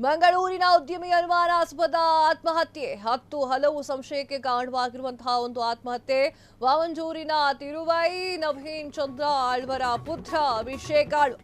ಮಂಗಳೂರಿನ ಉದ್ಯಮಿ ಅನುಮಾನಾಸ್ಪದ ಆತ್ಮಹತ್ಯೆ 10 ಹಲವು ಸಂಶಯಕ್ಕೆ ಕಾರಣವಾಗಿರುವಂತಹ ಒಂದು ಆತ್ಮಹತ್ಯೆ. ವಾವಂಜೂರಿನ ತಿರುವೈ ನವೀನ್ ಚಂದ್ರ ಆಳ್ವರ ಪುತ್ರ ಅಭಿಷೇಕ್ ಆಳ್ವ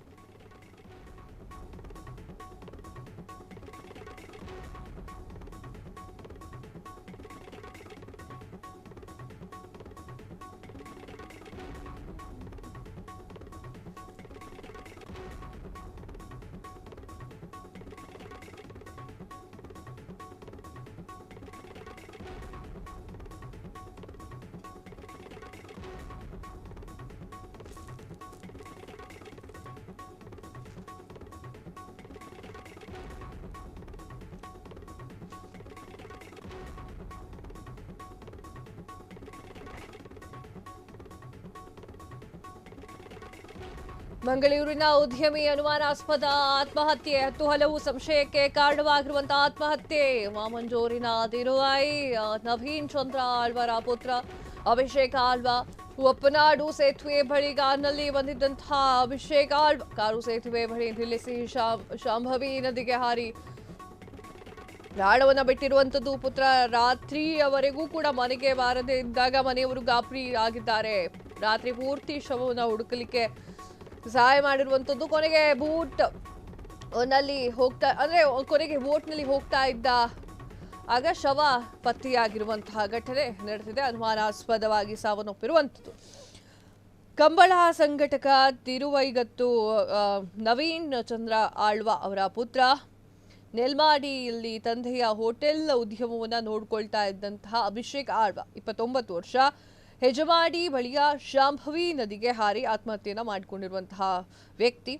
ಮಂಗಳೂರಿನ ಉದ್ಯಮಿ ಅನುಮಾನಾಸ್ಪದ ಆತ್ಮಹತ್ಯೆ 10 ಹಲವು ಸಂಶಯಕ್ಕೆ ಕಾರಣವಾಗಿರುವಂತಹ ಆತ್ಮಹತ್ಯೆ. ವಾಮಂಜೂರಿನ ತಿರುವೈ ನವೀನ್ ಚಂದ್ರ ಆಳ್ವರ ಪುತ್ರ ಅಭಿಷೇಕ್ ಆಳ್ವ. ಒಪ್ಪನಾಡು ಸೇತುವೆ ಬಳಿ ಕಾರಿನಲ್ಲಿ ಬಂದಿದ್ದಂತಹ ಅಭಿಷೇಕ್ ಆಳ್ವ ಕಾರು ಸೇತುವೆ ಬಳಿ ನಿಲ್ಲಿಸಿ ಶಾಂಭವಿ ನದಿಗೆ ಹಾರಿ ಪ್ರಾಣವನ್ನ ಬಿಟ್ಟಿರುವಂತದ್ದು. ಪುತ್ರ ರಾತ್ರಿಯವರೆಗೂ ಕೂಡ ಮನೆಗೆ ಬಾರದೆ ಇದ್ದಾಗ ಮನೆಯವರು ಗಾಬರಿ ಆಗಿದ್ದಾರೆ. ರಾತ್ರಿ ಪೂರ್ತಿ ಶವವನ್ನು ಹುಡುಕಲಿಕ್ಕೆ ಸಹಾಯ ಮಾಡಿರುವಂತದ್ದು. ಕೊನೆಗೆ ಬೋಟ್ ನಲ್ಲಿ ಹೋಗ್ತಾ ಇದ್ದ ಆಗ ಶವ ಪತ್ತೆಯಾಗಿರುವಂತಹ ಘಟನೆ ನಡೆದಿದೆ. ಅನುಮಾನಾಸ್ಪದವಾಗಿ ಸಾವನ್ನಪ್ಪಿರುವಂಥದ್ದು. ಕಂಬಳ ಸಂಘಟಕ ತಿರುವೈಗತ್ತು ನವೀನ್ ಚಂದ್ರ ಆಳ್ವ ಅವರ ಪುತ್ರ. ನೆಲ್ಮಾಡಿಯಲ್ಲಿ ತಂದೆಯ ಹೋಟೆಲ್ ಉದ್ಯಮವನ್ನು ನೋಡ್ಕೊಳ್ತಾ ಇದ್ದಂತಹ ಅಭಿಷೇಕ್ ಆಳ್ವ 29 ವರ್ಷ ಹೆಜಮಾಡಿ ಬಳಿಯ ಶಾಂಭವಿ ನದಿಗೆ ಹಾರಿ ಆತ್ಮಹತ್ಯೆಯನ್ನು ಮಾಡಿಕೊಂಡಿರುವಂತಹ ವ್ಯಕ್ತಿ.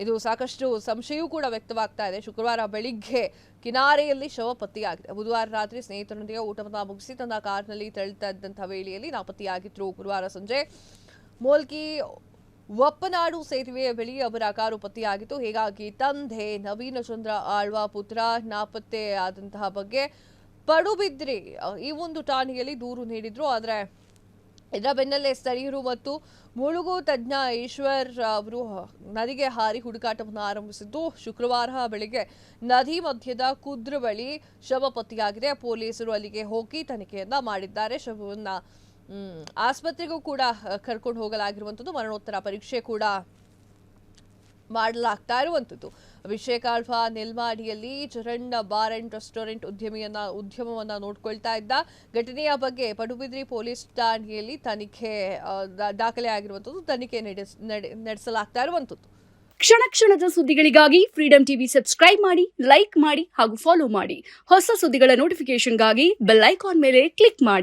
ಇದು ಸಾಕಷ್ಟು ಸಂಶಯವೂ ಕೂಡ ವ್ಯಕ್ತವಾಗ್ತಾ ಇದೆ. ಶುಕ್ರವಾರ ಬೆಳಿಗ್ಗೆ ಕಿನಾರೆಯಲ್ಲಿ ಶವ ಪತ್ತೆಯಾಗಿದೆ. ಬುಧವಾರ ರಾತ್ರಿ ಸ್ನೇಹಿತರೊಂದಿಗೆ ಊಟವನ್ನು ಮುಗಿಸಿ ತನ್ನ ಕಾರ್ನಲ್ಲಿ ತೆರಳುತ್ತಾ ಇದ್ದಂತಹ ವೇಳೆಯಲ್ಲಿ ನಾಪತ್ತೆಯಾಗಿದ್ರು. ಗುರುವಾರ ಸಂಜೆ ಮೋಲ್ಕಿ ಒಪ್ಪನಾಡು ಸೇತುವೆಯ ಬಳಿ ಅವರ ಕಾರು ಪತ್ತೆಯಾಗಿತ್ತು. ಹೀಗಾಗಿ ತಂದೆ ನವೀನ ಚಂದ್ರ ಆಳ್ವ ಪುತ್ರ ನಾಪತ್ತೆ ಆದಂತಹ ಬಗ್ಗೆ ಪಡುಬಿದ್ರಿ ಈ ಒಂದು ಠಾಣೆಯಲ್ಲಿ ದೂರು ನೀಡಿದ್ರು. ಆದರೆ ಇದರ ಬೆನ್ನಲ್ಲೇ ಸ್ಥಳೀಯರು ಮತ್ತು ಮುಳುಗು ತಜ್ಞ ಈಶ್ವರ್ ಅವರು ನದಿಗೆ ಹಾರಿ ಹುಡುಕಾಟವನ್ನು ಆರಂಭಿಸಿದ್ದು. ಶುಕ್ರವಾರ ಬೆಳಿಗ್ಗೆ ನದಿ ಮಧ್ಯದ ಕುದ್ರ ಬಳಿ ಶವ ಪತ್ತೆಯಾಗಿದೆ. ಪೊಲೀಸರು ಅಲ್ಲಿಗೆ ಹೋಗಿ ತನಿಖೆಯನ್ನ ಮಾಡಿದ್ದಾರೆ. ಶವವನ್ನ ಆಸ್ಪತ್ರೆಗೂ ಕೂಡ ಕರ್ಕೊಂಡು ಹೋಗಲಾಗಿರುವಂಥದ್ದು. ಮರಣೋತ್ತರ ಪರೀಕ್ಷೆ ಕೂಡ ಮಾಡಲಾಗ್ತಾ ಇರುವಂಥದ್ದು. ಅಭಿಷೇಕ್ ಆಳ್ವ ನೆಲ್ಮಾಡಿಯಲ್ಲಿ ಚರಣ್ ಬಾರ್ ಅಂಡ್ ರೆಸ್ಟೋರೆಂಟ್ ಉದ್ಯಮವನ್ನ ನೋಡ್ಕೊಳ್ತಾ ಇದ್ದ. ಘಟನೆಯ ಬಗ್ಗೆ ಪಡುಬಿದ್ರಿ ಪೊಲೀಸ್ ಠಾಣೆಯಲ್ಲಿ ತನಿಖೆ ದಾಖಲೆ ಆಗಿರುವಂಥದ್ದು. ತನಿಖೆ ನಡೆಸಲಾಗ್ತಾ ಇರುವಂಥದ್ದು. ಕ್ಷಣ ಕ್ಷಣದ ಸುದ್ದಿಗಳಿಗಾಗಿ ಫ್ರೀಡಂ ಟಿವಿ ಸಬ್ಸ್ಕ್ರೈಬ್ ಮಾಡಿ, ಲೈಕ್ ಮಾಡಿ ಹಾಗೂ ಫಾಲೋ ಮಾಡಿ. ಹೊಸ ಸುದ್ದಿಗಳ ನೋಟಿಫಿಕೇಶನ್ಗಾಗಿ ಬೆಲ್ ಐಕಾನ್ ಮೇಲೆ ಕ್ಲಿಕ್ ಮಾಡಿ.